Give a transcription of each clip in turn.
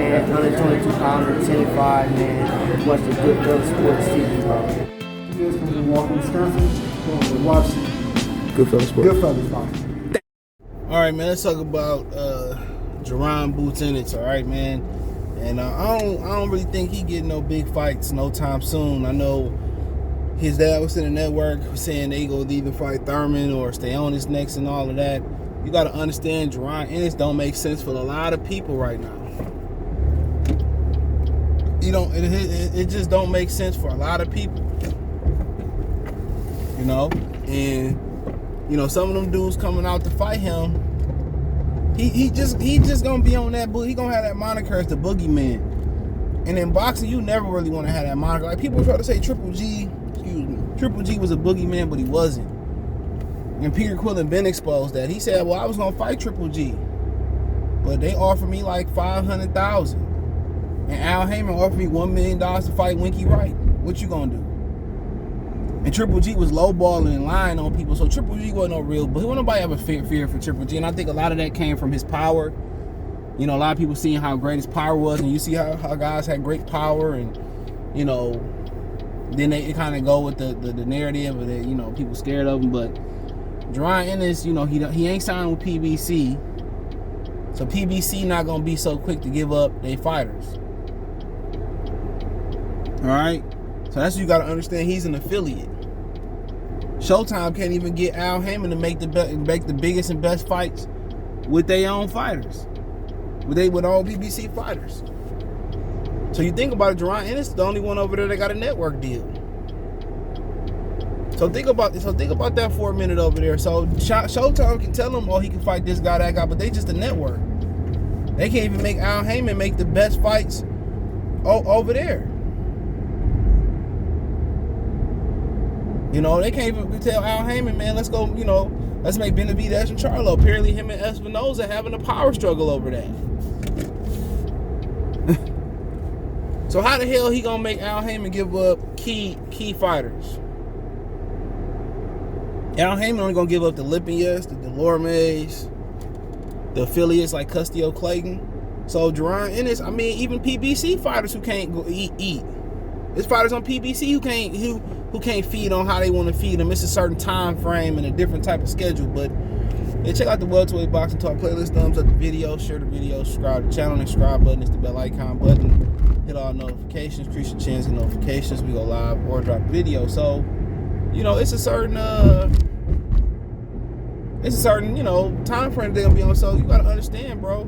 man. 122 pounder, 10-5, man. Watch the Goodfellas Sports TV, bro. You guys come from Walker, Wisconsin. Watch Goodfellas Sports. Goodfellas boxing. All right, man. Let's talk about Jaron Ennis. All right, man. And I don't really think he getting no big fights no time soon. I know his dad was in the network saying they go either fight Thurman or stay on his next and all of that. You got to understand, Jaron Ennis don't make sense for a lot of people right now. You know, it just don't make sense for a lot of people. You know, and you know some of them dudes coming out to fight him. He just gonna be on that. He gonna have that moniker as the boogeyman. And in boxing, you never really want to have that moniker. Like people try to say Triple G was a boogeyman, but he wasn't. And Peter Quillen been exposed that. He said, well, I was gonna fight Triple G, but they offered me like $500,000. And Al Heyman offered me $1 million to fight Winky Wright. What you gonna do? And Triple G was lowballing and lying on people. So Triple G wasn't no real, but nobody ever fear for Triple G. And I think a lot of that came from his power. You know, a lot of people seeing how great his power was, and you see how guys had great power, and you know, then they kind of go with the narrative that, you know, people scared of him. But Jaron Ennis, you know, he ain't signed with PBC, so PBC not gonna be so quick to give up their fighters. All right. So that's what you got to understand. He's an affiliate. Showtime can't even get Al Heyman to make the biggest and best fights with their own fighters, with all BBC fighters. So you think about it, Jaron Ennis is the only one over there that got a network deal. So think about that for a minute over there. So Showtime can tell him, oh, he can fight this guy, that guy, but they just a network. They can't even make Al Heyman make the best fights over there. You know, they can't even tell Al Heyman, man, let's go, you know, let's make Benavidez and Charlo. Apparently him and Espinoza having a power struggle over that. So how the hell he gonna make Al Heyman give up key fighters? Al Heyman only gonna give up the Lippias, the Delormes, the affiliates like Custio Clayton. So Jaron Ennis, I mean, even PBC fighters who can't go eat. There's fighters on PBC who can't feed on how they want to feed them. It's a certain time frame and a different type of schedule. But yeah, check out the Welterweight Boxing Talk playlist. Thumbs up the video, share the video, subscribe to the channel. And subscribe button is the bell icon button. Hit all notifications. Increase your chance of notifications. We go live or drop video. So, you know, it's a certain you know, time frame they're gonna be on. So you gotta understand, bro.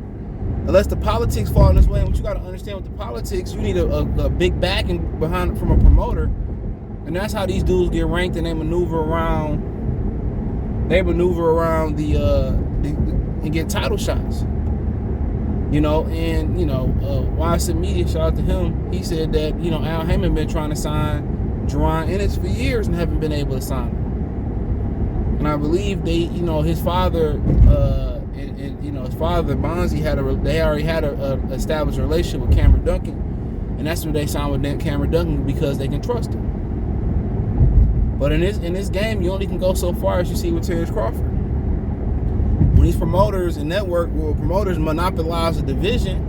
Unless the politics fall in this way, what you got to understand with the politics, you need a big backing behind from a promoter, and that's how these dudes get ranked, and they maneuver around and get title shots. You know, and you know, YSN Media, shout out to him. He said that, you know, Al Heyman been trying to sign Jaron Ennis for years and haven't been able to sign him. And I believe you know, his father. You know, his father Bonzi they already had a established relationship with Cameron Duncan, and that's what they signed with Cameron Duncan, because they can trust him. But in this game, you only can go so far as you see with Terrence Crawford. When these promoters and promoters monopolize the division,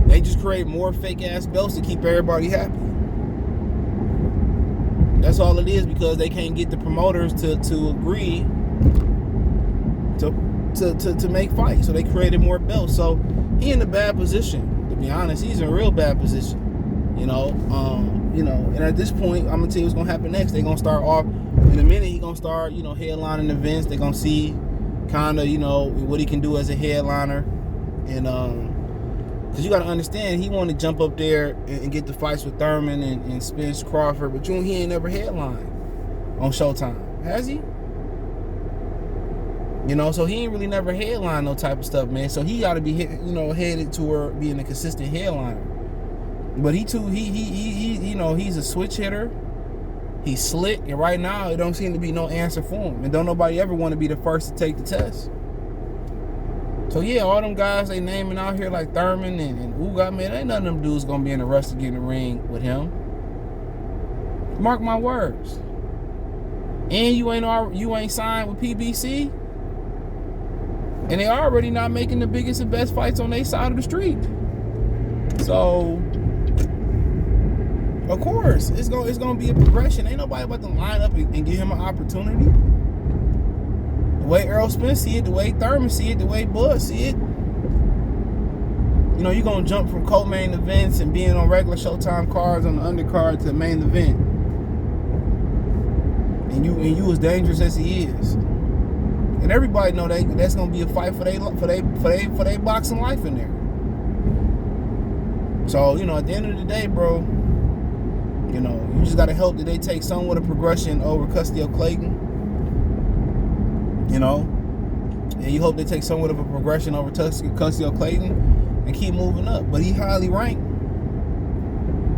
they just create more fake ass belts to keep everybody happy. That's all it is, because they can't get the promoters to agree to make fights, so they created more belts. So he in a bad position, to be honest. He's in a real bad position, you know. And at this point, I'm gonna tell you what's gonna happen next. They're gonna start off in a minute. He gonna start, you know, headlining events. They're gonna see kind of, you know, what he can do as a headliner, and because you got to understand, he wanted to jump up there and get the fights with Thurman and Spence Crawford, but he ain't never headlined on Showtime, has he? You know, so he ain't really never headlined no type of stuff, man. So he got to be, you know, headed toward being a consistent headliner. But he you know, he's a switch hitter. He's slick, and right now it don't seem to be no answer for him. And don't nobody ever want to be the first to take the test. So yeah, all them guys they naming out here like Thurman and Uga, man, ain't none of them dudes gonna be in the rush to get in the ring with him. Mark my words. And you ain't signed with PBC. And they already not making the biggest and best fights on their side of the street. So, of course, it's gonna be a progression. Ain't nobody about to line up and give him an opportunity. The way Errol Spence see it, the way Thurman see it, the way Bud see it. You know, you're gonna jump from co-main events and being on regular Showtime cards on the undercard to the main event. And you as dangerous as he is. And everybody know that's gonna be a fight for they boxing life in there. So, you know, at the end of the day, bro, you know, you just gotta hope that they take somewhat of progression over Custio Clayton. You know? And you hope they take somewhat of a progression over Custio Clayton and keep moving up. But he highly ranked.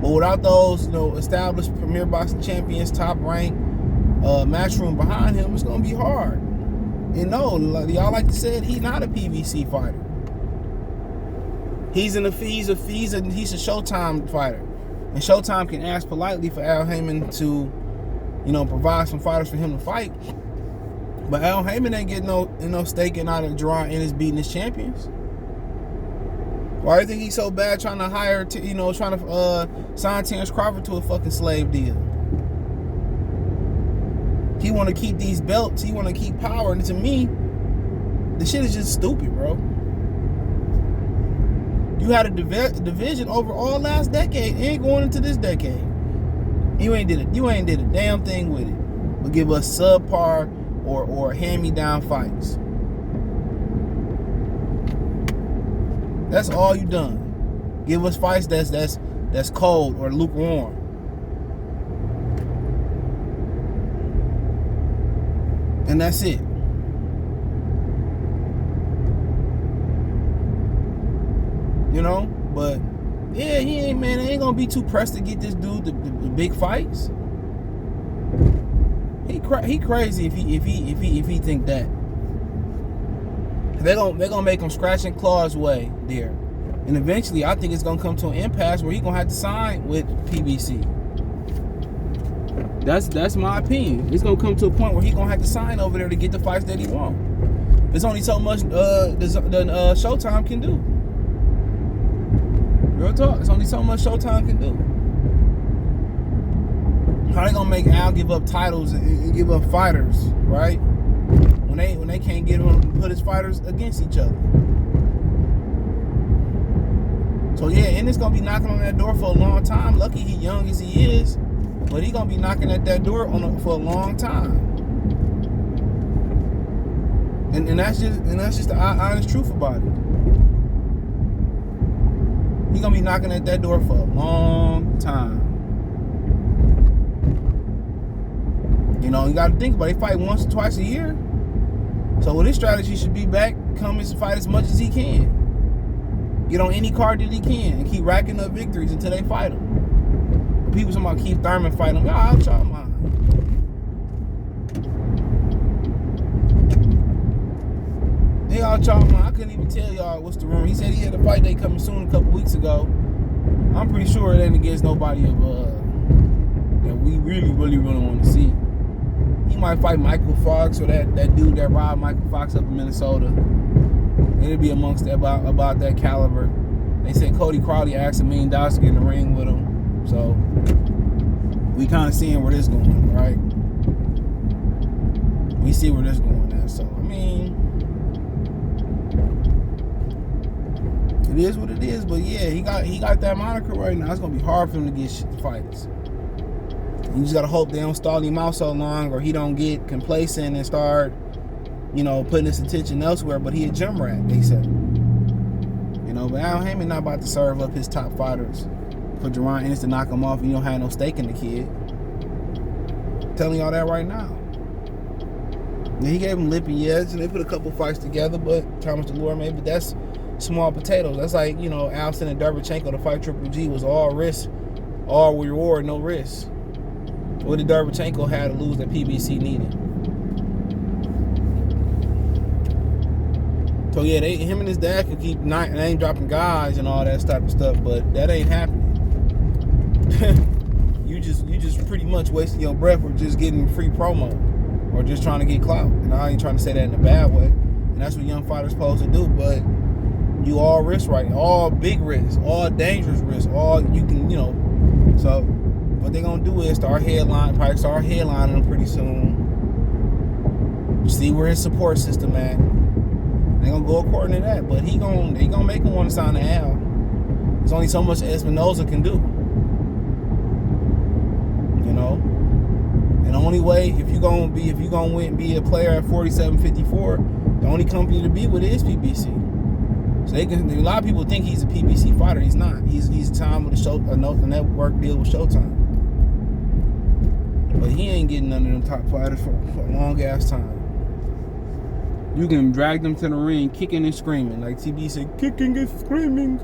But without those, you know, established premier boxing champions, top ranked matchroom behind him, it's gonna be hard. You know, like y'all like to say, he's not a PVC fighter. He's a Showtime fighter, and Showtime can ask politely for Al Haymon to, you know, provide some fighters for him to fight. But Al Haymon ain't getting no stake in out of Jaron Ennis beating his champions. Why do you think he's so bad trying to sign Terrence Crawford to a fucking slave deal? He want to keep these belts. He want to keep power. And to me, the shit is just stupid, bro. You had a division over all last decade and going into this decade. You ain't did a damn thing with it. But give us subpar or hand-me-down fights. That's all you done. Give us fights that's cold or lukewarm. And that's it. You know? But yeah, he ain't gonna be too pressed to get this dude the big fights. He crazy if he think that. They're gonna make him scratch and claw his way there. And eventually I think it's gonna come to an impasse where he's gonna have to sign with PBC. That's my opinion. It's gonna come to a point where he's gonna have to sign over there to get the fights that he wants. There's only so much Showtime can do. Real talk. There's only so much Showtime can do. How they gonna make Al give up titles and give up fighters, right? When they can't get him to put his fighters against each other. So yeah, Ennis gonna be knocking on that door for a long time. Lucky he young as he is. But he gonna be knocking at that door for a long time, and that's just the honest truth about it. He gonna be knocking at that door for a long time. You know, you got to think about it. They fight once or twice a year, so his strategy should be come and fight as much as he can. Get on any card that he can and keep racking up victories until they fight him. People talking about Keith Thurman fighting him. Y'all out y'all mind. They out y'all mind. I couldn't even tell y'all what's the rumor. He said he had a fight day coming soon a couple weeks ago. I'm pretty sure it ain't against nobody that we really want to see. He might fight Michael Fox or that dude that robbed Michael Fox up in Minnesota. It'll be amongst about that caliber. They said Cody Crowley asked $1 million to get in the ring with him. So we kind of seeing where this going, right? We see where this going at. So I mean, it is what it is. But yeah, he got that moniker right now. It's gonna be hard for him to get fights. You just gotta hope they don't stall him out so long, or he don't get complacent and start, you know, putting his attention elsewhere. But he a gym rat, they said. You know, but Al Haymon not about to serve up his top fighters for Jaron Ennis to knock him off, and you don't have no stake in the kid. I'm telling y'all that right now. And he gave him lippy yes, and they put a couple fights together, but Thomas DeLore maybe, but that's small potatoes. That's like, you know, Al sending Derevchenko to fight Triple G was all risk, all reward, no risk. What did Derevchenko have to lose that PBC needed? So yeah, him and his dad can keep name dropping guys and all that type of stuff, but that ain't happening. you just pretty much wasting your breath or just getting free promo or just trying to get clout. And I ain't trying to say that in a bad way. And that's what young fighters supposed to do. But you all risk, right? All big risks, all dangerous risks, all you can, So what they gonna do is probably start headlining him pretty soon. See where his support system at. They gonna go according to that. But they gonna make him want to sign the Al. There's only so much Espinoza can do. And the only way if you gonna be a player at 47-54, the only company to be with is PBC. So a lot of people think he's a PBC fighter. He's not. He's time with a network deal with Showtime. But he ain't getting none of them top fighters for a long ass time. You can drag them to the ring kicking and screaming. Like TB said, kicking and screaming.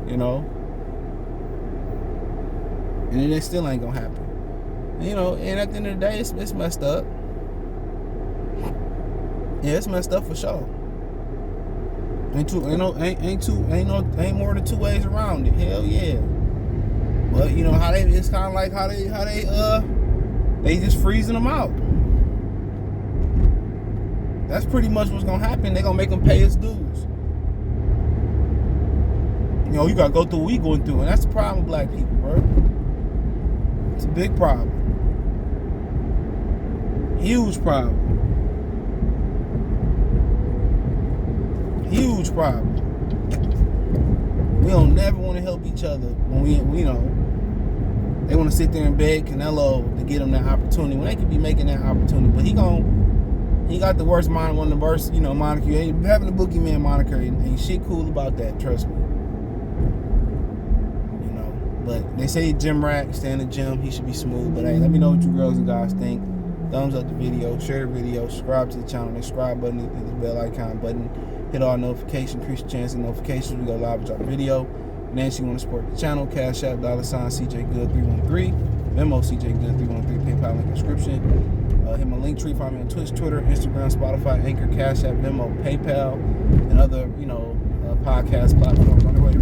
And then it still ain't gonna happen. And at the end of the day, it's messed up. Yeah, it's messed up for sure. Ain't more than two ways around it. Hell yeah. But it's kind of like how they just freezing them out. That's pretty much what's gonna happen. They gonna make them pay his dues. You gotta go through what we going through, and that's the problem with black people, bro. It's a big problem. Huge problem. Huge problem. We don't never want to help each other when they want to sit there and beg Canelo to get him that opportunity when they could be making that opportunity. But he got the worst one of the worst, moniker. Having the boogeyman moniker ain't shit cool about that, trust me. But they say gym rat, stay in the gym, he should be smooth. But hey, let me know what you girls and guys think. Thumbs up the video, share the video, subscribe to the channel, the subscribe button, hit the bell icon button, hit all notifications, increase the chance of notifications. We go live with our video. And then you want to support the channel, Cash App, $CJGood313, Venmo CJGood313, PayPal link description. Hit my link tree, find me on Twitch, Twitter, Instagram, Spotify, Anchor, Cash App, Venmo, PayPal, and other, podcast platforms. On the way to